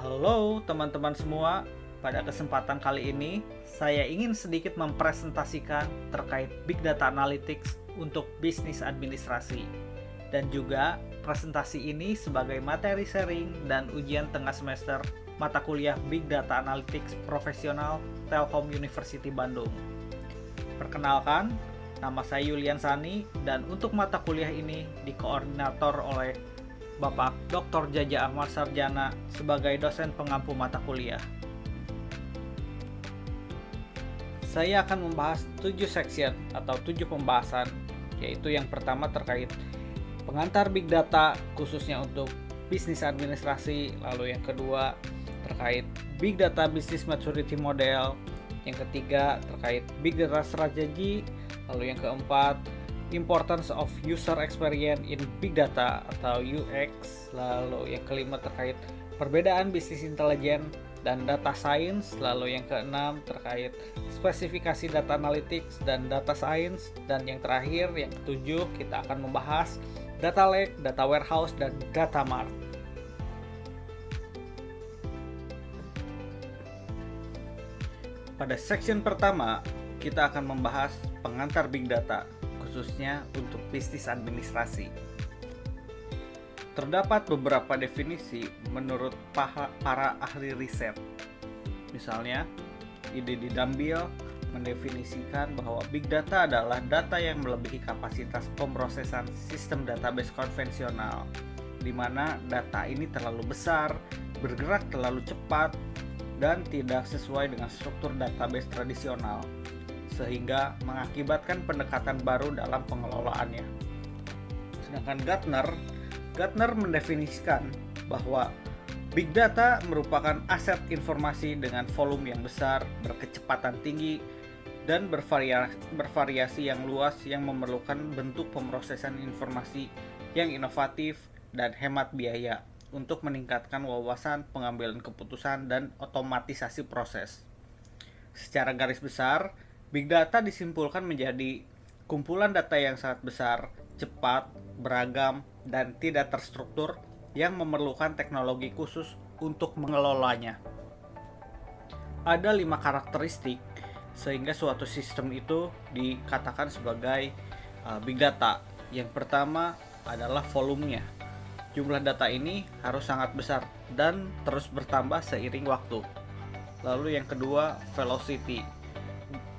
Halo teman-teman semua, pada kesempatan kali ini saya ingin sedikit mempresentasikan terkait Big Data Analytics untuk bisnis administrasi. Dan juga presentasi ini sebagai materi sharing dan ujian tengah semester mata kuliah Big Data Analytics Profesional Telkom University Bandung. Perkenalkan, nama saya Yulian Sani dan untuk mata kuliah ini dikoordinator oleh Bapak Dr. Jaja Ahmad Sarjana sebagai dosen pengampu mata kuliah. Saya akan membahas 7 section atau 7 pembahasan, yaitu yang pertama terkait pengantar Big Data khususnya untuk bisnis administrasi, lalu yang kedua terkait Big Data Business Maturity Model, yang ketiga terkait Big Data Strategy, lalu yang keempat Importance of User Experience in Big Data atau UX, lalu yang kelima terkait perbedaan bisnis intelijen dan data science, lalu yang keenam terkait spesifikasi data analytics dan data science, dan yang terakhir yang ketujuh kita akan membahas data lake, data warehouse, dan data mart. Pada section pertama kita akan membahas pengantar Big Data khususnya untuk bisnis administrasi. Terdapat beberapa definisi menurut para ahli riset. Misalnya, IDD Dambil mendefinisikan bahwa Big Data adalah data yang melebihi kapasitas pemrosesan sistem database konvensional, di mana data ini terlalu besar, bergerak terlalu cepat, dan tidak sesuai dengan struktur database tradisional, sehingga mengakibatkan pendekatan baru dalam pengelolaannya. Sedangkan Gartner mendefinisikan bahwa Big Data merupakan aset informasi dengan volume yang besar, berkecepatan tinggi, dan bervariasi yang luas yang memerlukan bentuk pemrosesan informasi yang inovatif dan hemat biaya untuk meningkatkan wawasan pengambilan keputusan dan otomatisasi proses. Secara garis besar, Big Data disimpulkan menjadi kumpulan data yang sangat besar, cepat, beragam, dan tidak terstruktur yang memerlukan teknologi khusus untuk mengelolanya. Ada 5 karakteristik sehingga suatu sistem itu dikatakan sebagai Big Data. Yang pertama adalah volumenya. Jumlah data ini harus sangat besar dan terus bertambah seiring waktu. Lalu yang kedua, velocity.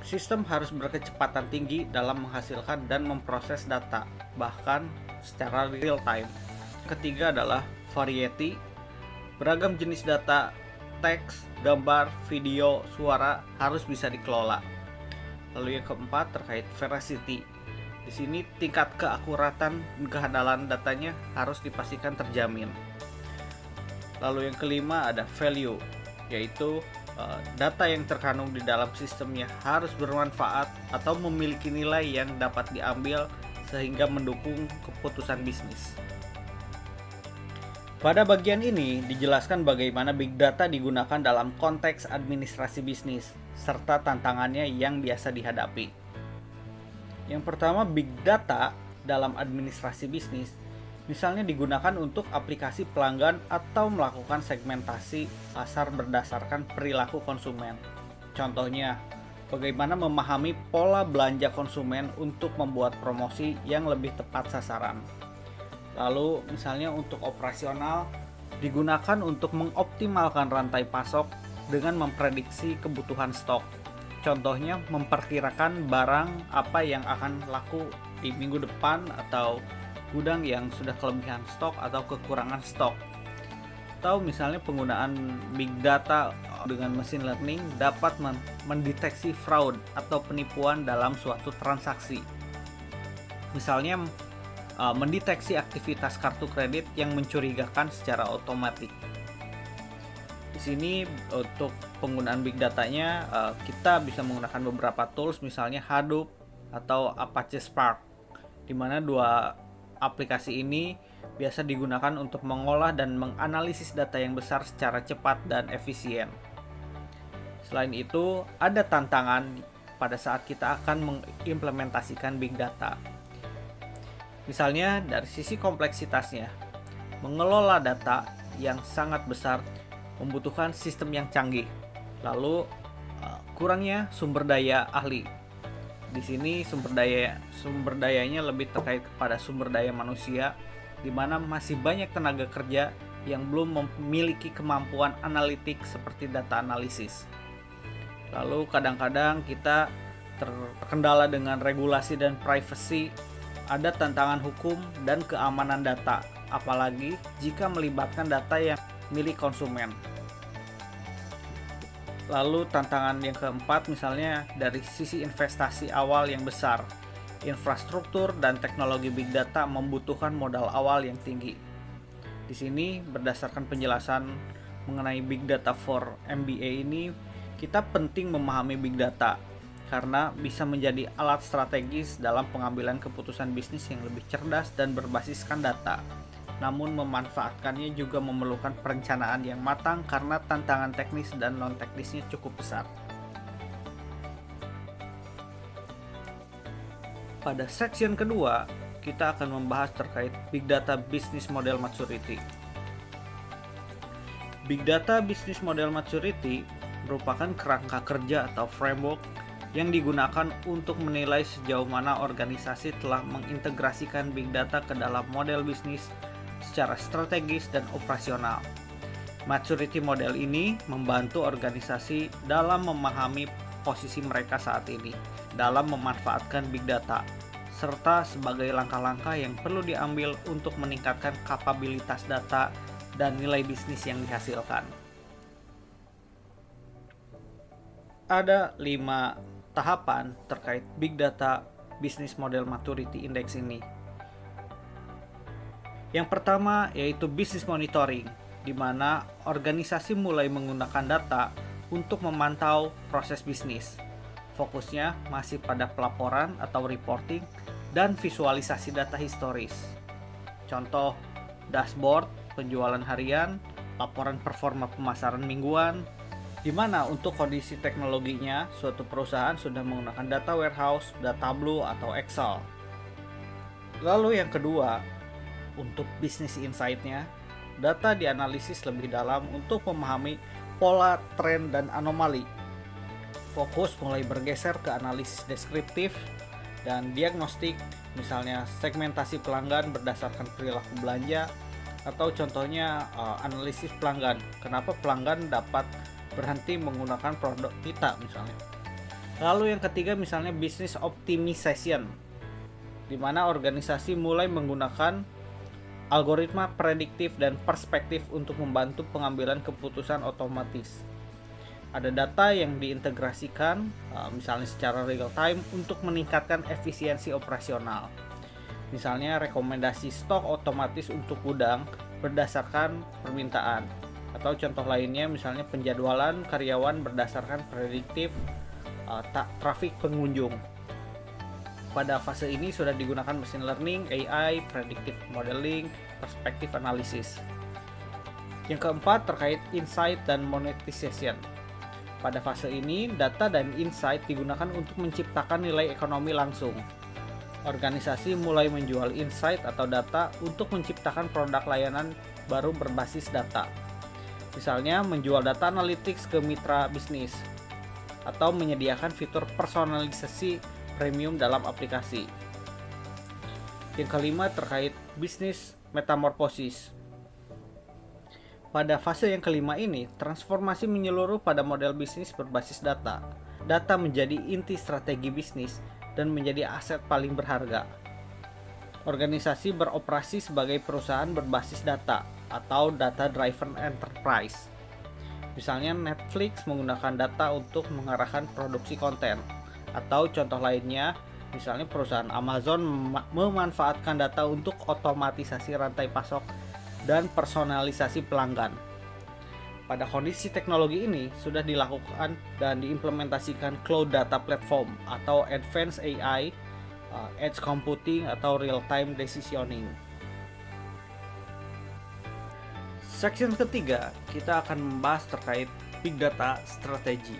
Sistem harus berkecepatan tinggi dalam menghasilkan dan memproses data, bahkan secara real time. Ketiga adalah variety. Beragam jenis data, teks, gambar, video, suara harus bisa dikelola. Lalu yang keempat terkait veracity. Di sini tingkat keakuratan dan kehandalan datanya harus dipastikan terjamin. Lalu yang kelima ada value, yaitu data yang terkandung di dalam sistemnya harus bermanfaat atau memiliki nilai yang dapat diambil sehingga mendukung keputusan bisnis. Pada bagian ini dijelaskan bagaimana Big Data digunakan dalam konteks administrasi bisnis serta tantangannya yang biasa dihadapi. Yang pertama, Big Data dalam administrasi bisnis misalnya digunakan untuk aplikasi pelanggan atau melakukan segmentasi pasar berdasarkan perilaku konsumen. Contohnya, bagaimana memahami pola belanja konsumen untuk membuat promosi yang lebih tepat sasaran. Lalu, misalnya untuk operasional, digunakan untuk mengoptimalkan rantai pasok dengan memprediksi kebutuhan stok. Contohnya, memperkirakan barang apa yang akan laku di minggu depan atau gudang yang sudah kelebihan stok atau kekurangan stok. Atau misalnya penggunaan Big Data dengan machine learning dapat mendeteksi fraud atau penipuan dalam suatu transaksi. Misalnya mendeteksi aktivitas kartu kredit yang mencurigakan secara otomatis. Di sini untuk penggunaan Big Datanya kita bisa menggunakan beberapa tools, misalnya Hadoop atau Apache Spark, di mana dua aplikasi ini biasa digunakan untuk mengolah dan menganalisis data yang besar secara cepat dan efisien. Selain itu, ada tantangan pada saat kita akan mengimplementasikan Big Data. Misalnya dari sisi kompleksitasnya, mengelola data yang sangat besar membutuhkan sistem yang canggih. Lalu kurangnya sumber daya ahli. Di sini sumber dayanya lebih terkait kepada sumber daya manusia, di mana masih banyak tenaga kerja yang belum memiliki kemampuan analitik seperti data analisis. Lalu kadang-kadang kita terkendala dengan regulasi dan privacy, ada tantangan hukum dan keamanan data, apalagi jika melibatkan data yang milik konsumen. Lalu tantangan yang keempat misalnya dari sisi investasi awal yang besar. Infrastruktur dan teknologi big data membutuhkan modal awal yang tinggi. Di sini berdasarkan penjelasan mengenai Big Data for MBA ini, kita penting memahami big data karena bisa menjadi alat strategis dalam pengambilan keputusan bisnis yang lebih cerdas dan berbasiskan data. Namun memanfaatkannya juga memerlukan perencanaan yang matang karena tantangan teknis dan non-teknisnya cukup besar. Pada section kedua, kita akan membahas terkait Big Data Business Model Maturity. Big Data Business Model Maturity merupakan kerangka kerja atau framework yang digunakan untuk menilai sejauh mana organisasi telah mengintegrasikan big data ke dalam model bisnis secara strategis dan operasional. Maturity model ini membantu organisasi dalam memahami posisi mereka saat ini dalam memanfaatkan big data, serta sebagai langkah-langkah yang perlu diambil untuk meningkatkan kapabilitas data dan nilai bisnis yang dihasilkan. Ada 5 tahapan terkait Big Data Business Model Maturity Index ini. Yang pertama yaitu business monitoring, di mana organisasi mulai menggunakan data untuk memantau proses bisnis. Fokusnya masih pada pelaporan atau reporting dan visualisasi data historis. Contoh, dashboard, penjualan harian, laporan performa pemasaran mingguan, di mana untuk kondisi teknologinya suatu perusahaan sudah menggunakan data warehouse, data Tableau atau Excel. Lalu yang kedua, untuk business insight-nya, data dianalisis lebih dalam untuk memahami pola, tren, dan anomali. Fokus mulai bergeser ke analisis deskriptif dan diagnostik, misalnya segmentasi pelanggan berdasarkan perilaku belanja, atau contohnya analisis pelanggan. Kenapa pelanggan dapat berhenti menggunakan produk kita misalnya. Lalu yang ketiga misalnya business optimization, di mana organisasi mulai menggunakan algoritma prediktif dan perspektif untuk membantu pengambilan keputusan otomatis. Ada data yang diintegrasikan misalnya secara real time untuk meningkatkan efisiensi operasional. Misalnya rekomendasi stok otomatis untuk gudang berdasarkan permintaan. Atau contoh lainnya misalnya penjadwalan karyawan berdasarkan prediktif trafik pengunjung. Pada fase ini sudah digunakan machine learning, AI, predictive modeling, perspective analysis. Yang keempat terkait insight dan monetization. Pada fase ini, data dan insight digunakan untuk menciptakan nilai ekonomi langsung. Organisasi mulai menjual insight atau data untuk menciptakan produk layanan baru berbasis data. Misalnya menjual data analytics ke mitra bisnis atau menyediakan fitur personalisasi premium dalam aplikasi. Yang kelima terkait bisnis metamorphosis. Pada fase yang kelima ini, transformasi menyeluruh pada model bisnis berbasis data. Data menjadi inti strategi bisnis dan menjadi aset paling berharga. Organisasi beroperasi sebagai perusahaan berbasis data atau data driven enterprise. Misalnya Netflix menggunakan data untuk mengarahkan produksi konten. Atau contoh lainnya, misalnya perusahaan Amazon memanfaatkan data untuk otomatisasi rantai pasok dan personalisasi pelanggan. Pada kondisi teknologi ini sudah dilakukan dan diimplementasikan cloud data platform atau advanced AI, edge computing atau real time decisioning. Section ketiga, kita akan membahas terkait big data strategy.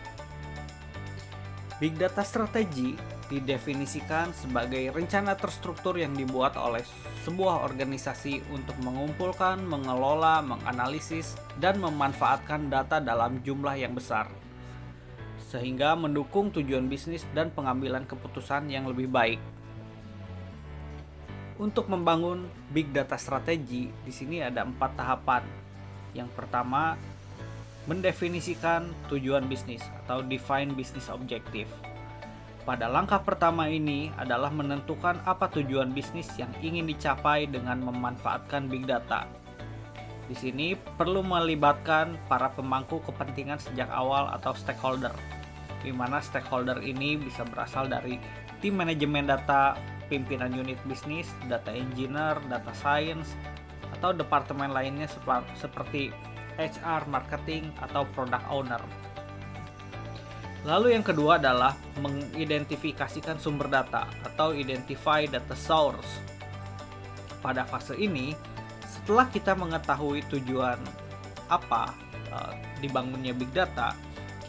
Big data strategy didefinisikan sebagai rencana terstruktur yang dibuat oleh sebuah organisasi untuk mengumpulkan, mengelola, menganalisis, dan memanfaatkan data dalam jumlah yang besar, sehingga mendukung tujuan bisnis dan pengambilan keputusan yang lebih baik. Untuk membangun big data strategi, di sini ada 4 tahapan. Yang pertama, mendefinisikan tujuan bisnis atau define business objective. Pada langkah pertama ini adalah menentukan apa tujuan bisnis yang ingin dicapai dengan memanfaatkan big data. Di sini perlu melibatkan para pemangku kepentingan sejak awal atau stakeholder, di mana stakeholder ini bisa berasal dari tim manajemen data, pimpinan unit bisnis, data engineer, data science, atau departemen lainnya seperti HR, marketing, atau product owner. Lalu yang kedua adalah mengidentifikasikan sumber data atau identify data source. Pada fase ini, setelah kita mengetahui tujuan apa dibangunnya big data,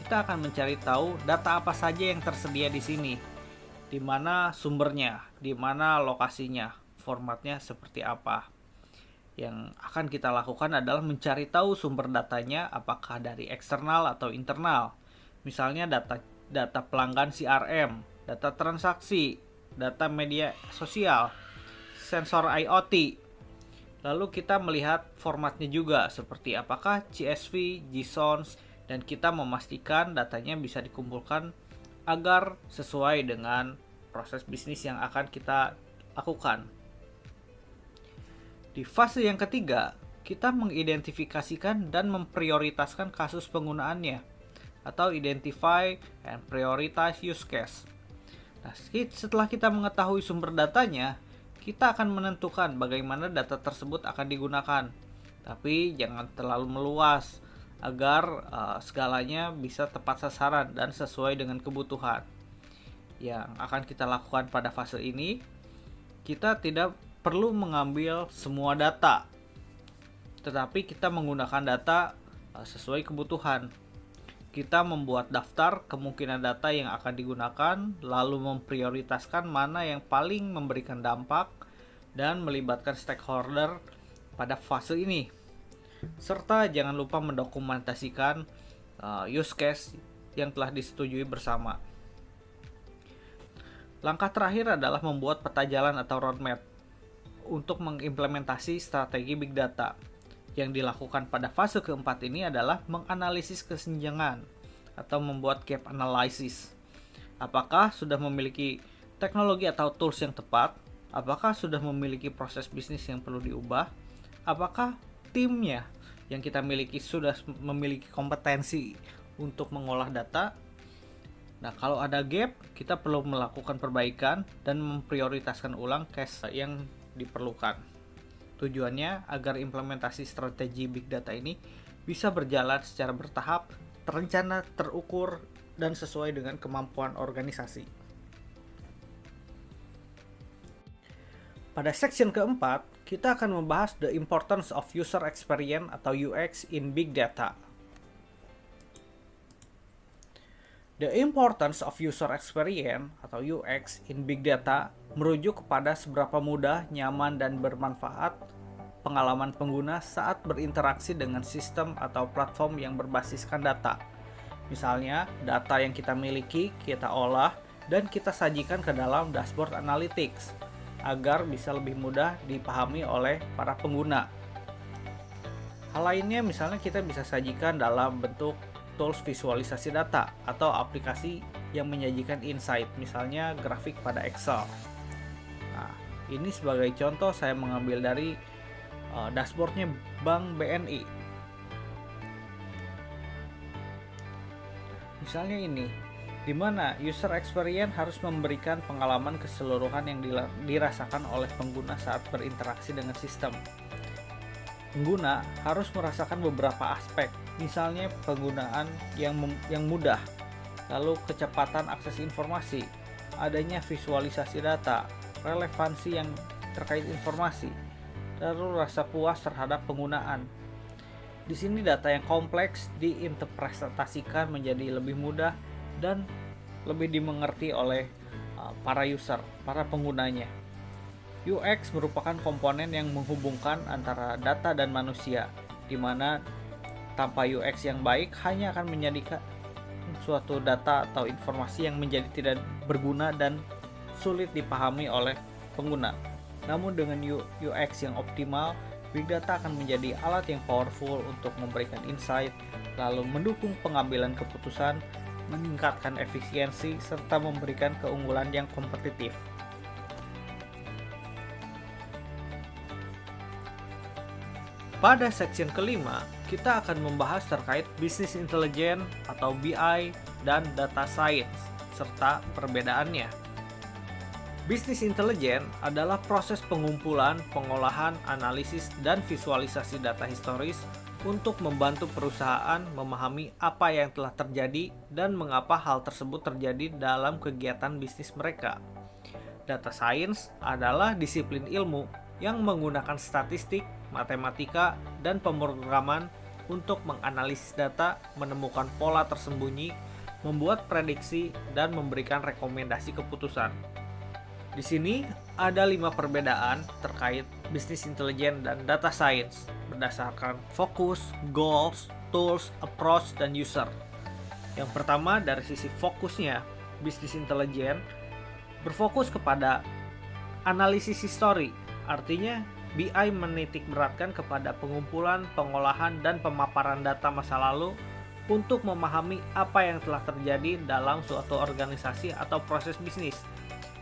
kita akan mencari tahu data apa saja yang tersedia di sini, di mana sumbernya, di mana lokasinya, formatnya seperti apa. Yang akan kita lakukan adalah mencari tahu sumber datanya, apakah dari eksternal atau internal. Misalnya data pelanggan CRM, data transaksi, data media sosial, sensor IoT. Lalu kita melihat formatnya juga seperti apakah CSV, JSON, dan kita memastikan datanya bisa dikumpulkan agar sesuai dengan proses bisnis yang akan kita lakukan. Di fase yang ketiga, kita mengidentifikasikan dan memprioritaskan kasus penggunaannya atau identify and prioritize use case. Nah, setelah kita mengetahui sumber datanya, kita akan menentukan bagaimana data tersebut akan digunakan. Tapi jangan terlalu meluas agar segalanya bisa tepat sasaran dan sesuai dengan kebutuhan. Yang akan kita lakukan pada fase ini, kita tidak perlu mengambil semua data, tetapi kita menggunakan data sesuai kebutuhan. Kita membuat daftar kemungkinan data yang akan digunakan, lalu memprioritaskan mana yang paling memberikan dampak dan melibatkan stakeholder pada fase ini. Serta jangan lupa mendokumentasikan use case yang telah disetujui bersama. Langkah terakhir adalah membuat peta jalan atau roadmap untuk mengimplementasi strategi big data. Yang dilakukan pada fase keempat ini adalah menganalisis kesenjangan atau membuat gap analysis. Apakah sudah memiliki teknologi atau tools yang tepat? Apakah sudah memiliki proses bisnis yang perlu diubah? Apakah timnya yang kita miliki sudah memiliki kompetensi untuk mengolah data? Nah, kalau ada gap, kita perlu melakukan perbaikan dan memprioritaskan ulang case yang diperlukan. Tujuannya agar implementasi strategi big data ini bisa berjalan secara bertahap, terencana, terukur, dan sesuai dengan kemampuan organisasi. Pada section keempat, kita akan membahas the importance of user experience atau UX in big data. The importance of user experience atau UX in big data merujuk kepada seberapa mudah, nyaman, dan bermanfaat pengalaman pengguna saat berinteraksi dengan sistem atau platform yang berbasiskan data. Misalnya, data yang kita miliki, kita olah, dan kita sajikan ke dalam dashboard analytics agar bisa lebih mudah dipahami oleh para pengguna. Hal lainnya misalnya kita bisa sajikan dalam bentuk tools visualisasi data atau aplikasi yang menyajikan insight, misalnya grafik pada Excel. Nah, ini sebagai contoh saya mengambil dari dashboardnya Bank BNI. Misalnya ini, di mana user experience harus memberikan pengalaman keseluruhan yang dirasakan oleh pengguna saat berinteraksi dengan sistem. Pengguna harus merasakan beberapa aspek, misalnya penggunaan yang mudah, lalu kecepatan akses informasi, adanya visualisasi data, relevansi yang terkait informasi, lalu rasa puas terhadap penggunaan. Di sini data yang kompleks diinterpretasikan menjadi lebih mudah dan lebih dimengerti oleh para user, para penggunanya. UX merupakan komponen yang menghubungkan antara data dan manusia, di mana tanpa UX yang baik hanya akan menjadikan suatu data atau informasi yang menjadi tidak berguna dan sulit dipahami oleh pengguna. Namun dengan UX yang optimal, Big Data akan menjadi alat yang powerful untuk memberikan insight, lalu mendukung pengambilan keputusan, meningkatkan efisiensi, serta memberikan keunggulan yang kompetitif. Pada section kelima, kita akan membahas terkait Business Intelligence atau BI dan Data Science, serta perbedaannya. Business Intelligence adalah proses pengumpulan, pengolahan, analisis, dan visualisasi data historis untuk membantu perusahaan memahami apa yang telah terjadi dan mengapa hal tersebut terjadi dalam kegiatan bisnis mereka. Data Science adalah disiplin ilmu yang menggunakan statistik, matematika, dan pemrograman untuk menganalisis data, menemukan pola tersembunyi, membuat prediksi, dan memberikan rekomendasi keputusan. Di sini ada 5 perbedaan terkait Business Intelligence dan Data Science berdasarkan fokus, goals, tools, approach, dan user. Yang pertama dari sisi fokusnya, Business Intelligence berfokus kepada analisis histori. Artinya, BI menitik beratkan kepada pengumpulan, pengolahan, dan pemaparan data masa lalu untuk memahami apa yang telah terjadi dalam suatu organisasi atau proses bisnis.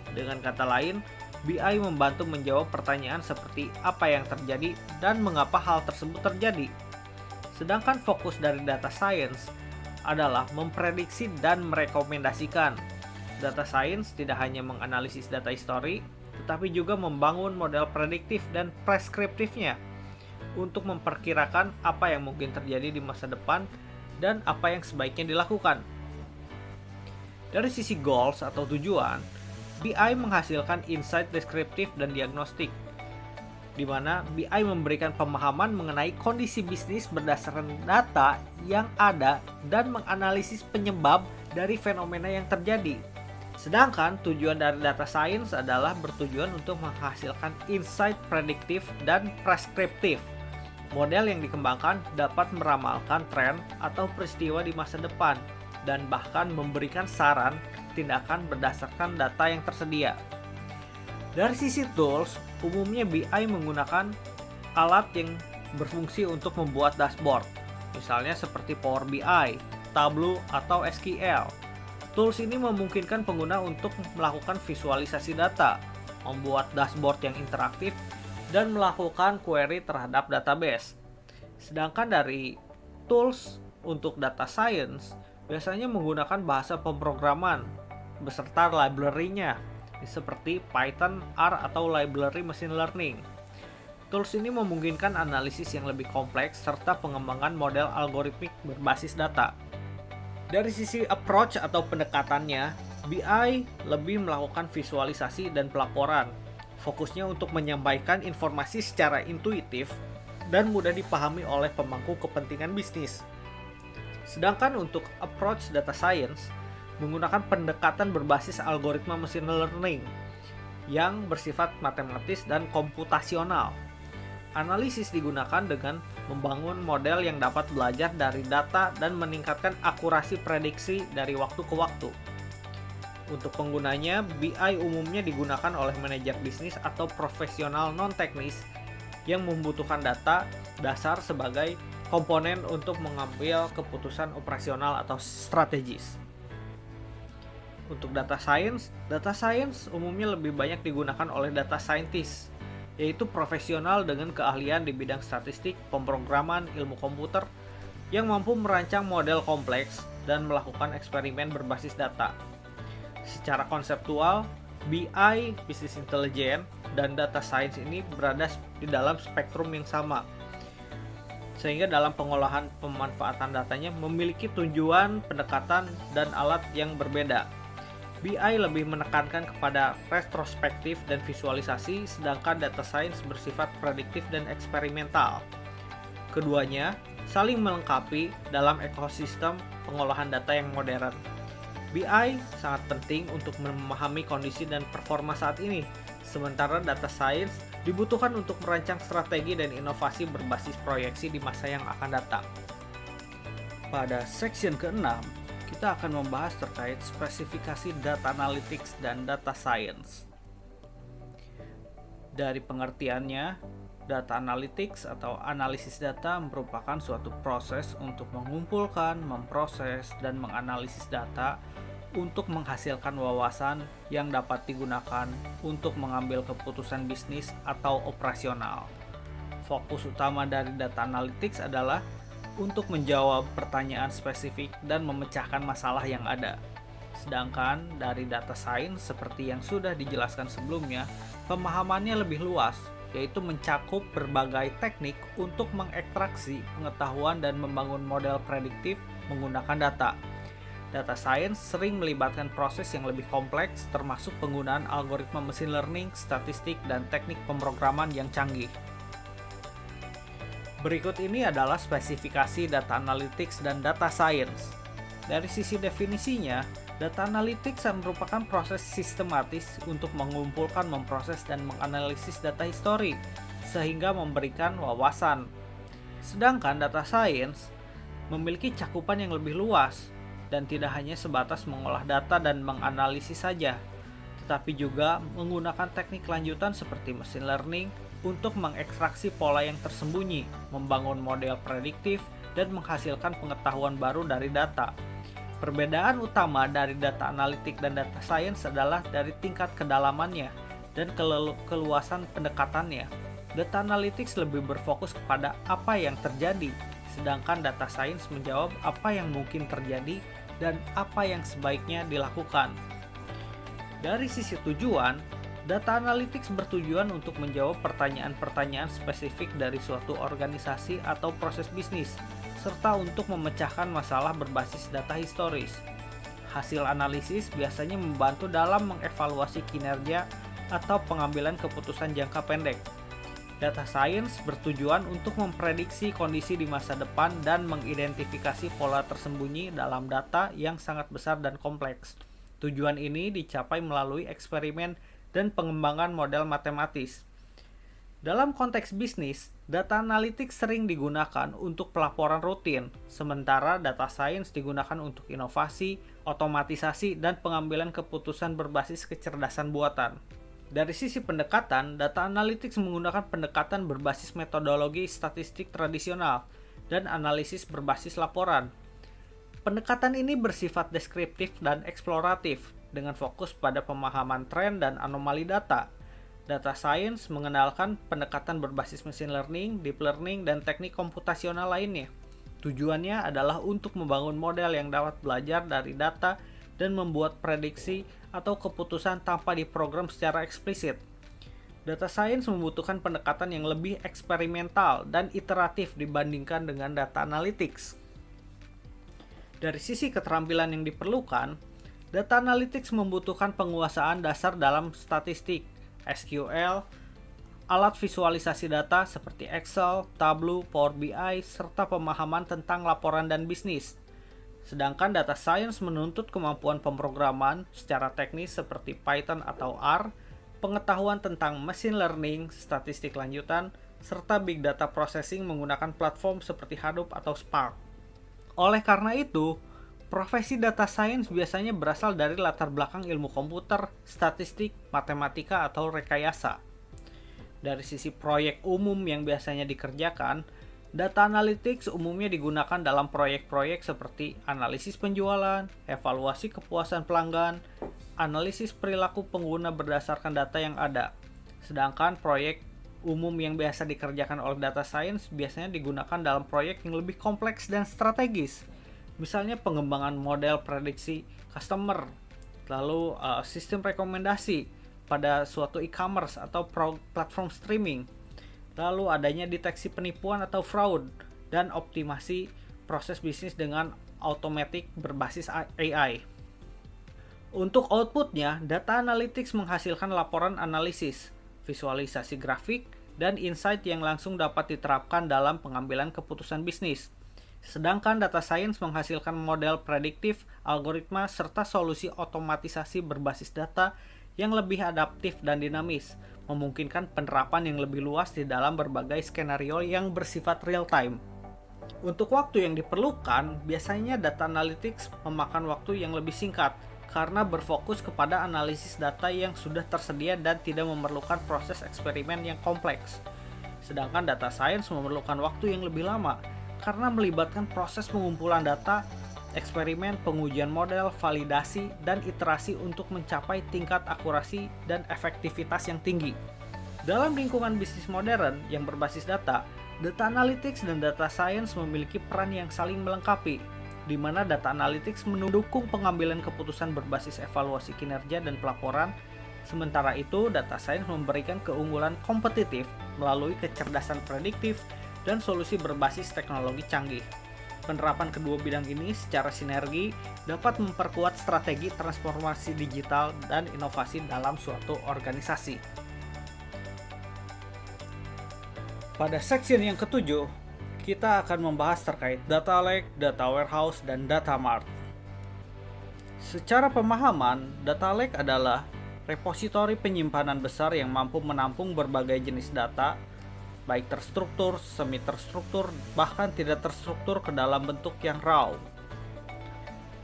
Dengan kata lain, BI membantu menjawab pertanyaan seperti apa yang terjadi dan mengapa hal tersebut terjadi. Sedangkan fokus dari Data Science adalah memprediksi dan merekomendasikan. Data Science tidak hanya menganalisis data histori, tetapi juga membangun model prediktif dan preskriptifnya untuk memperkirakan apa yang mungkin terjadi di masa depan dan apa yang sebaiknya dilakukan. Dari sisi goals atau tujuan, BI menghasilkan insight deskriptif dan diagnostik, di mana BI memberikan pemahaman mengenai kondisi bisnis berdasarkan data yang ada dan menganalisis penyebab dari fenomena yang terjadi. Sedangkan tujuan dari data science adalah bertujuan untuk menghasilkan insight prediktif dan preskriptif. Model yang dikembangkan dapat meramalkan tren atau peristiwa di masa depan dan bahkan memberikan saran tindakan berdasarkan data yang tersedia. Dari sisi tools, umumnya BI menggunakan alat yang berfungsi untuk membuat dashboard, misalnya seperti Power BI, Tableau, atau SQL. Tools ini memungkinkan pengguna untuk melakukan visualisasi data, membuat dashboard yang interaktif, dan melakukan query terhadap database. Sedangkan dari tools untuk data science, biasanya menggunakan bahasa pemrograman beserta library-nya, seperti Python, R, atau library machine learning. Tools ini memungkinkan analisis yang lebih kompleks serta pengembangan model algoritmik berbasis data. Dari sisi approach atau pendekatannya, BI lebih melakukan visualisasi dan pelaporan. Fokusnya untuk menyampaikan informasi secara intuitif dan mudah dipahami oleh pemangku kepentingan bisnis. Sedangkan untuk approach data science, menggunakan pendekatan berbasis algoritma machine learning yang bersifat matematis dan komputasional. Analisis digunakan dengan membangun model yang dapat belajar dari data dan meningkatkan akurasi prediksi dari waktu ke waktu. Untuk penggunanya, BI umumnya digunakan oleh manajer bisnis atau profesional non-teknis yang membutuhkan data dasar sebagai komponen untuk mengambil keputusan operasional atau strategis. Untuk data science umumnya lebih banyak digunakan oleh data scientist, yaitu profesional dengan keahlian di bidang statistik, pemrograman, ilmu komputer, yang mampu merancang model kompleks dan melakukan eksperimen berbasis data. Secara konseptual, BI, Business Intelligence, dan Data Science ini berada di dalam spektrum yang sama, sehingga dalam pengolahan pemanfaatan datanya memiliki tujuan, pendekatan, dan alat yang berbeda. BI lebih menekankan kepada retrospektif dan visualisasi, sedangkan data science bersifat prediktif dan eksperimental. Keduanya saling melengkapi dalam ekosistem pengolahan data yang modern. BI sangat penting untuk memahami kondisi dan performa saat ini, sementara data science dibutuhkan untuk merancang strategi dan inovasi berbasis proyeksi di masa yang akan datang. Pada section ke-6, kita akan membahas terkait spesifikasi data analytics dan data science. Dari pengertiannya, data analytics atau analisis data merupakan suatu proses untuk mengumpulkan, memproses, dan menganalisis data untuk menghasilkan wawasan yang dapat digunakan untuk mengambil keputusan bisnis atau operasional. Fokus utama dari data analytics adalah untuk menjawab pertanyaan spesifik dan memecahkan masalah yang ada. Sedangkan dari data science seperti yang sudah dijelaskan sebelumnya, pemahamannya lebih luas, yaitu mencakup berbagai teknik untuk mengekstraksi pengetahuan dan membangun model prediktif menggunakan data. Data science sering melibatkan proses yang lebih kompleks, termasuk penggunaan algoritma machine learning, statistik, dan teknik pemrograman yang canggih. Berikut ini adalah spesifikasi data analytics dan data science. Dari sisi definisinya, data analytics merupakan proses sistematis untuk mengumpulkan, memproses, dan menganalisis data histori, sehingga memberikan wawasan. Sedangkan data science memiliki cakupan yang lebih luas, dan tidak hanya sebatas mengolah data dan menganalisis saja, tetapi juga menggunakan teknik lanjutan seperti machine learning untuk mengekstraksi pola yang tersembunyi, membangun model prediktif, dan menghasilkan pengetahuan baru dari data. Perbedaan utama dari data analitik dan data science adalah dari tingkat kedalamannya dan keluasan pendekatannya. Data analytics lebih berfokus kepada apa yang terjadi, sedangkan data science menjawab apa yang mungkin terjadi dan apa yang sebaiknya dilakukan. Dari sisi tujuan, data analytics bertujuan untuk menjawab pertanyaan-pertanyaan spesifik dari suatu organisasi atau proses bisnis, serta untuk memecahkan masalah berbasis data historis. Hasil analisis biasanya membantu dalam mengevaluasi kinerja atau pengambilan keputusan jangka pendek. Data science bertujuan untuk memprediksi kondisi di masa depan dan mengidentifikasi pola tersembunyi dalam data yang sangat besar dan kompleks. Tujuan ini dicapai melalui eksperimen dan pengembangan model matematis. Dalam konteks bisnis, data analytics sering digunakan untuk pelaporan rutin, sementara data science digunakan untuk inovasi, otomatisasi, dan pengambilan keputusan berbasis kecerdasan buatan. Dari sisi pendekatan, data analytics menggunakan pendekatan berbasis metodologi statistik tradisional dan analisis berbasis laporan. Pendekatan ini bersifat deskriptif dan eksploratif, dengan fokus pada pemahaman tren dan anomali data. Data science mengenalkan pendekatan berbasis machine learning, deep learning, dan teknik komputasional lainnya. Tujuannya adalah untuk membangun model yang dapat belajar dari data dan membuat prediksi atau keputusan tanpa diprogram secara eksplisit. Data science membutuhkan pendekatan yang lebih eksperimental dan iteratif dibandingkan dengan data analytics. Dari sisi keterampilan yang diperlukan, data analytics membutuhkan penguasaan dasar dalam statistik, SQL, alat visualisasi data seperti Excel, Tableau, Power BI, serta pemahaman tentang laporan dan bisnis. Sedangkan data science menuntut kemampuan pemrograman secara teknis seperti Python atau R, pengetahuan tentang machine learning, statistik lanjutan, serta big data processing menggunakan platform seperti Hadoop atau Spark. Oleh karena itu, profesi data science biasanya berasal dari latar belakang ilmu komputer, statistik, matematika, atau rekayasa. Dari sisi proyek umum yang biasanya dikerjakan, data analytics umumnya digunakan dalam proyek-proyek seperti analisis penjualan, evaluasi kepuasan pelanggan, analisis perilaku pengguna berdasarkan data yang ada. Sedangkan proyek umum yang biasa dikerjakan oleh data science biasanya digunakan dalam proyek yang lebih kompleks dan strategis. Misalnya pengembangan model prediksi customer, lalu sistem rekomendasi pada suatu e-commerce atau platform streaming, lalu adanya deteksi penipuan atau fraud, dan optimasi proses bisnis dengan automatic berbasis AI. Untuk outputnya, data analytics menghasilkan laporan analisis, visualisasi grafik, dan insight yang langsung dapat diterapkan dalam pengambilan keputusan bisnis. Sedangkan data science menghasilkan model prediktif, algoritma, serta solusi otomatisasi berbasis data yang lebih adaptif dan dinamis, memungkinkan penerapan yang lebih luas di dalam berbagai skenario yang bersifat real time. Untuk waktu yang diperlukan, biasanya data analytics memakan waktu yang lebih singkat karena berfokus kepada analisis data yang sudah tersedia dan tidak memerlukan proses eksperimen yang kompleks. Sedangkan data science memerlukan waktu yang lebih lama karena melibatkan proses pengumpulan data, eksperimen, pengujian model, validasi, dan iterasi untuk mencapai tingkat akurasi dan efektivitas yang tinggi. Dalam lingkungan bisnis modern yang berbasis data analytics dan data science memiliki peran yang saling melengkapi, di mana data analytics mendukung pengambilan keputusan berbasis evaluasi kinerja dan pelaporan, sementara itu data science memberikan keunggulan kompetitif melalui kecerdasan prediktif dan solusi berbasis teknologi canggih. Penerapan kedua bidang ini secara sinergi dapat memperkuat strategi transformasi digital dan inovasi dalam suatu organisasi. Pada section yang ketujuh, kita akan membahas terkait data lake, data warehouse, dan data mart. Secara pemahaman, data lake adalah repositori penyimpanan besar yang mampu menampung berbagai jenis data, baik terstruktur, semi terstruktur, bahkan tidak terstruktur ke dalam bentuk yang raw.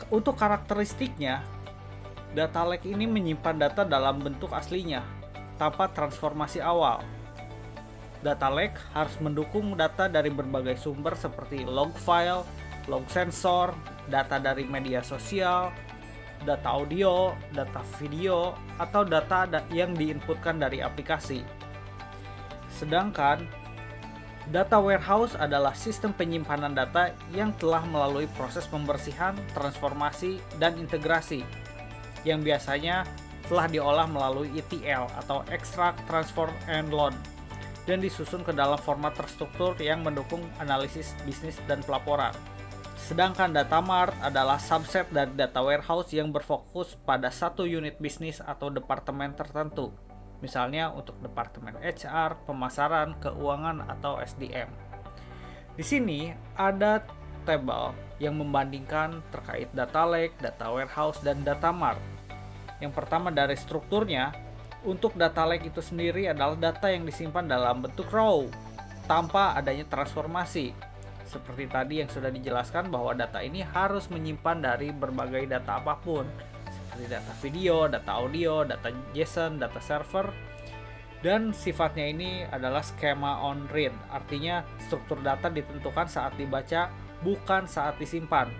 Untuk karakteristiknya, data lake ini menyimpan data dalam bentuk aslinya, tanpa transformasi awal. Data lake harus mendukung data dari berbagai sumber seperti log file, log sensor, data dari media sosial, data audio, data video, atau data yang diinputkan dari aplikasi. Sedangkan data warehouse adalah sistem penyimpanan data yang telah melalui proses pembersihan, transformasi, dan integrasi yang biasanya telah diolah melalui ETL atau Extract, Transform, and Load dan disusun ke dalam format terstruktur yang mendukung analisis bisnis dan pelaporan. Sedangkan data mart adalah subset dari data warehouse yang berfokus pada satu unit bisnis atau departemen tertentu, misalnya untuk departemen HR, pemasaran, keuangan, atau SDM. Di sini ada tabel yang membandingkan terkait data lake, data warehouse, dan data mart. Yang pertama dari strukturnya, untuk data lake itu sendiri adalah data yang disimpan dalam bentuk raw, tanpa adanya transformasi. Seperti tadi yang sudah dijelaskan bahwa data ini harus menyimpan dari berbagai data apapun, seperti data video, data audio, data JSON, data server, dan sifatnya ini adalah skema on read, artinya struktur data ditentukan saat dibaca, bukan saat disimpan.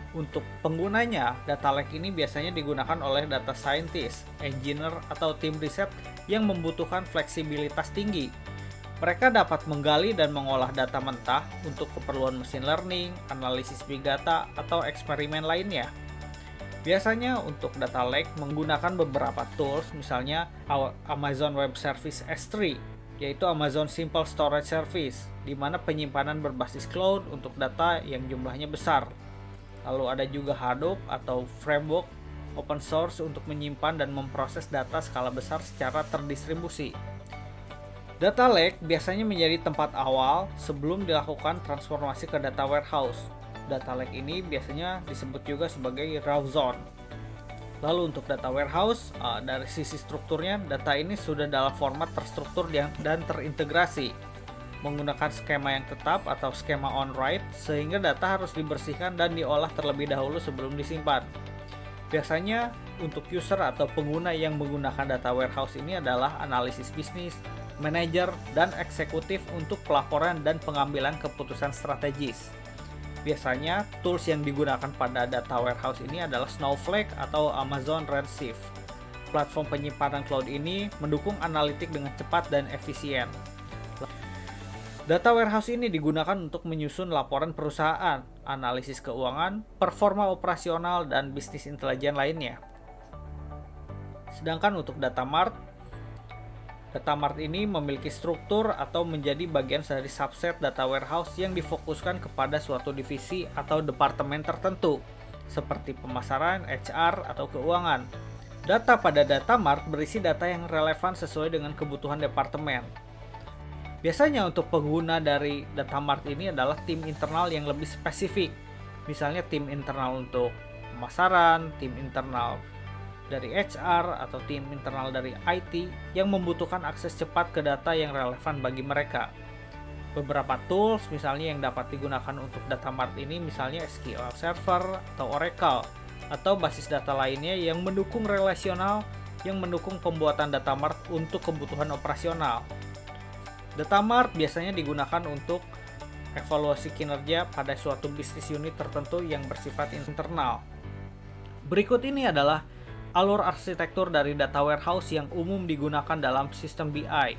Untuk penggunanya, data lake ini biasanya digunakan oleh data scientist, engineer, atau tim riset yang membutuhkan fleksibilitas tinggi. Mereka dapat menggali dan mengolah data mentah untuk keperluan machine learning, analisis big data, atau eksperimen lainnya. Biasanya untuk data lake menggunakan beberapa tools, misalnya Amazon Web Service S3, yaitu Amazon Simple Storage Service, di mana penyimpanan berbasis cloud untuk data yang jumlahnya besar. Lalu ada juga Hadoop atau framework open source untuk menyimpan dan memproses data skala besar secara terdistribusi. Data lake biasanya menjadi tempat awal sebelum dilakukan transformasi ke data warehouse. Data lake ini biasanya disebut juga sebagai raw zone. Lalu untuk data warehouse, dari sisi strukturnya, data ini sudah dalam format terstruktur dan terintegrasi, menggunakan skema yang tetap atau skema on-write, sehingga data harus dibersihkan dan diolah terlebih dahulu sebelum disimpan. Biasanya untuk user atau pengguna yang menggunakan data warehouse ini adalah analisis bisnis, manajer, dan eksekutif untuk pelaporan dan pengambilan keputusan strategis. Biasanya tools yang digunakan pada data warehouse ini adalah Snowflake atau Amazon Redshift. Platform penyimpanan cloud ini mendukung analitik dengan cepat dan efisien. Data warehouse ini digunakan untuk menyusun laporan perusahaan, analisis keuangan, performa operasional, dan bisnis intelijen lainnya. Sedangkan untuk data mart ini memiliki struktur atau menjadi bagian dari subset data warehouse yang difokuskan kepada suatu divisi atau departemen tertentu, seperti pemasaran, HR, atau keuangan. Data pada data mart berisi data yang relevan sesuai dengan kebutuhan departemen. Biasanya untuk pengguna dari data mart ini adalah tim internal yang lebih spesifik. Misalnya tim internal untuk pemasaran, tim internal dari HR, atau tim internal dari IT yang membutuhkan akses cepat ke data yang relevan bagi mereka. Beberapa tools misalnya yang dapat digunakan untuk data mart ini misalnya SQL Server atau Oracle, atau basis data lainnya yang mendukung relasional yang mendukung pembuatan data mart untuk kebutuhan operasional. Data mart biasanya digunakan untuk evaluasi kinerja pada suatu bisnis unit tertentu yang bersifat internal. Berikut ini adalah alur arsitektur dari data warehouse yang umum digunakan dalam sistem BI.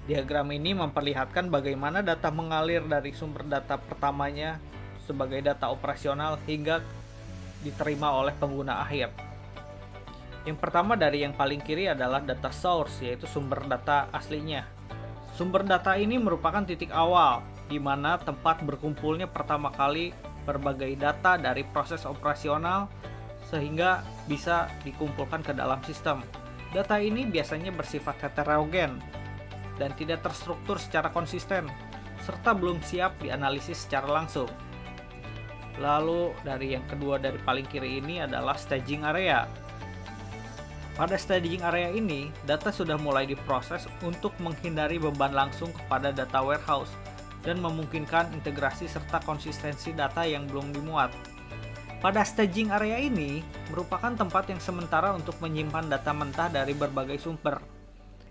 Diagram ini memperlihatkan bagaimana data mengalir dari sumber data pertamanya sebagai data operasional hingga diterima oleh pengguna akhir. Yang pertama dari yang paling kiri adalah data source, yaitu sumber data aslinya. Sumber data ini merupakan titik awal, di mana tempat berkumpulnya pertama kali berbagai data dari proses operasional sehingga bisa dikumpulkan ke dalam sistem. Data ini biasanya bersifat heterogen dan tidak terstruktur secara konsisten, serta belum siap dianalisis secara langsung. Lalu dari yang kedua dari paling kiri ini adalah staging area. Pada staging area ini, data sudah mulai diproses untuk menghindari beban langsung kepada data warehouse dan memungkinkan integrasi serta konsistensi data yang belum dimuat. Pada staging area ini merupakan tempat yang sementara untuk menyimpan data mentah dari berbagai sumber.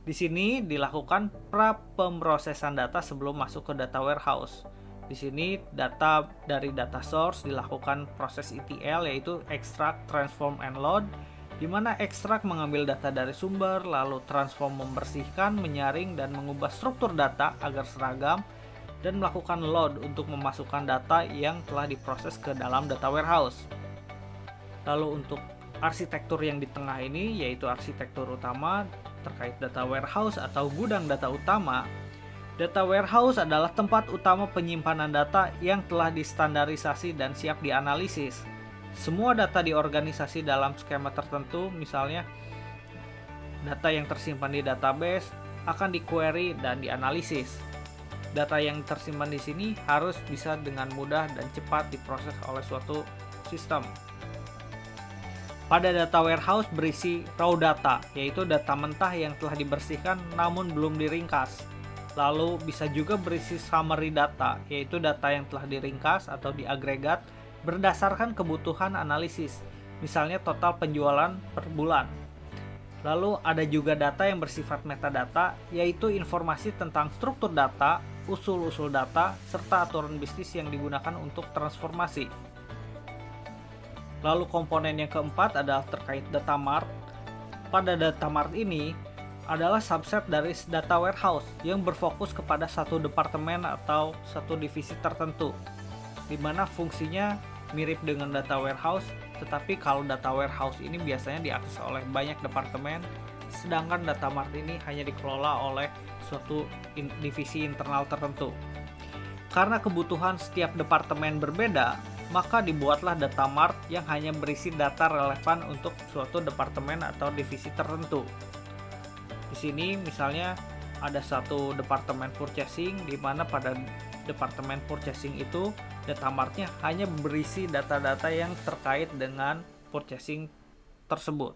Di sini dilakukan pra-pemrosesan data sebelum masuk ke data warehouse. Di sini data dari data source dilakukan proses ETL, yaitu extract, transform, and load, di mana ekstrak mengambil data dari sumber, lalu transform membersihkan, menyaring, dan mengubah struktur data agar seragam, dan melakukan load untuk memasukkan data yang telah diproses ke dalam data warehouse. Lalu untuk arsitektur yang di tengah ini, yaitu arsitektur utama terkait data warehouse atau gudang data utama. Data warehouse adalah tempat utama penyimpanan data yang telah distandarisasi dan siap dianalisis. Semua data di organisasi dalam skema tertentu, misalnya data yang tersimpan di database, akan di-query dan dianalisis. Data yang tersimpan di sini harus bisa dengan mudah dan cepat diproses oleh suatu sistem. Pada data warehouse berisi raw data, yaitu data mentah yang telah dibersihkan namun belum diringkas. Lalu bisa juga berisi summary data, yaitu data yang telah diringkas atau diagregat berdasarkan kebutuhan analisis, misalnya total penjualan per bulan. Lalu ada juga data yang bersifat metadata, yaitu informasi tentang struktur data, usul-usul data, serta aturan bisnis yang digunakan untuk transformasi. Lalu komponen yang keempat adalah terkait data mart. Pada data mart ini adalah subset dari data warehouse yang berfokus kepada satu departemen atau satu divisi tertentu, di mana fungsinya mirip dengan data warehouse, tetapi kalau data warehouse ini biasanya diakses oleh banyak departemen, sedangkan data mart ini hanya dikelola oleh suatu divisi internal tertentu. Karena kebutuhan setiap departemen berbeda, maka dibuatlah data mart yang hanya berisi data relevan untuk suatu departemen atau divisi tertentu. Di sini misalnya ada satu departemen purchasing, di mana pada departemen purchasing itu data martnya hanya berisi data-data yang terkait dengan purchasing tersebut.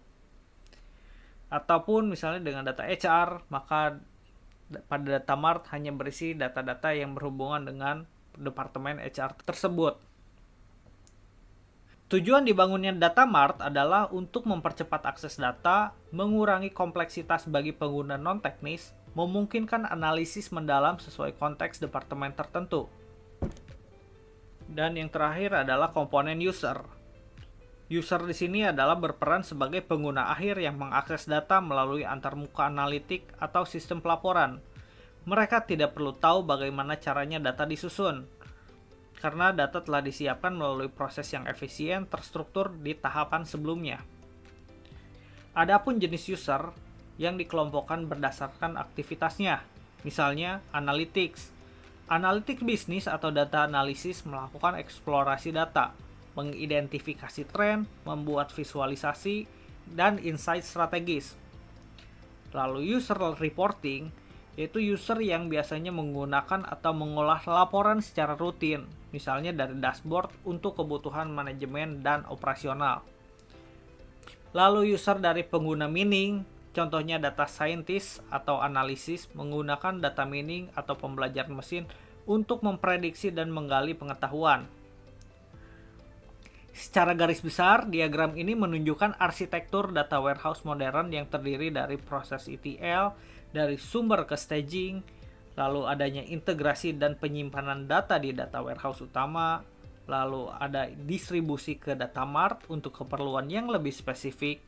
Ataupun misalnya dengan data HR, maka pada data mart hanya berisi data-data yang berhubungan dengan departemen HR tersebut. Tujuan dibangunnya data mart adalah untuk mempercepat akses data, mengurangi kompleksitas bagi pengguna non-teknis, memungkinkan analisis mendalam sesuai konteks departemen tertentu. Dan yang terakhir adalah komponen user. User di sini adalah berperan sebagai pengguna akhir yang mengakses data melalui antarmuka analitik atau sistem pelaporan. Mereka tidak perlu tahu bagaimana caranya data disusun, karena data telah disiapkan melalui proses yang efisien terstruktur di tahapan sebelumnya. Adapun jenis user yang dikelompokkan berdasarkan aktivitasnya, misalnya analytics. Analitik bisnis atau data analisis melakukan eksplorasi data, mengidentifikasi tren, membuat visualisasi, dan insight strategis. Lalu user reporting yaitu user yang biasanya menggunakan atau mengolah laporan secara rutin, misalnya dari dashboard untuk kebutuhan manajemen dan operasional. Lalu user dari pengguna mining, contohnya data scientist atau analisis, menggunakan data mining atau pembelajaran mesin untuk memprediksi dan menggali pengetahuan. Secara garis besar, diagram ini menunjukkan arsitektur data warehouse modern yang terdiri dari proses ETL, dari sumber ke staging, lalu adanya integrasi dan penyimpanan data di data warehouse utama, lalu ada distribusi ke data mart untuk keperluan yang lebih spesifik,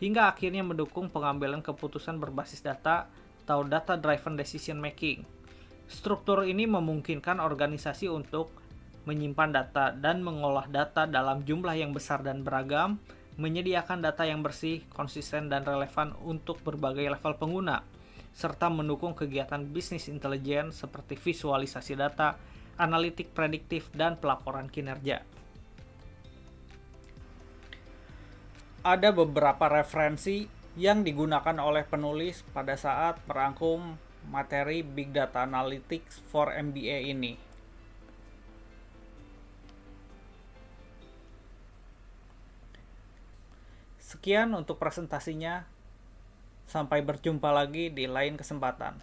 hingga akhirnya mendukung pengambilan keputusan berbasis data atau data driven decision making. Struktur ini memungkinkan organisasi untuk menyimpan data dan mengolah data dalam jumlah yang besar dan beragam, menyediakan data yang bersih, konsisten, dan relevan untuk berbagai level pengguna, serta mendukung kegiatan bisnis intelijen seperti visualisasi data, analitik prediktif, dan pelaporan kinerja. Ada beberapa referensi yang digunakan oleh penulis pada saat merangkum materi Big Data Analytics for MBA ini. Sekian untuk presentasinya. Sampai berjumpa lagi di lain kesempatan.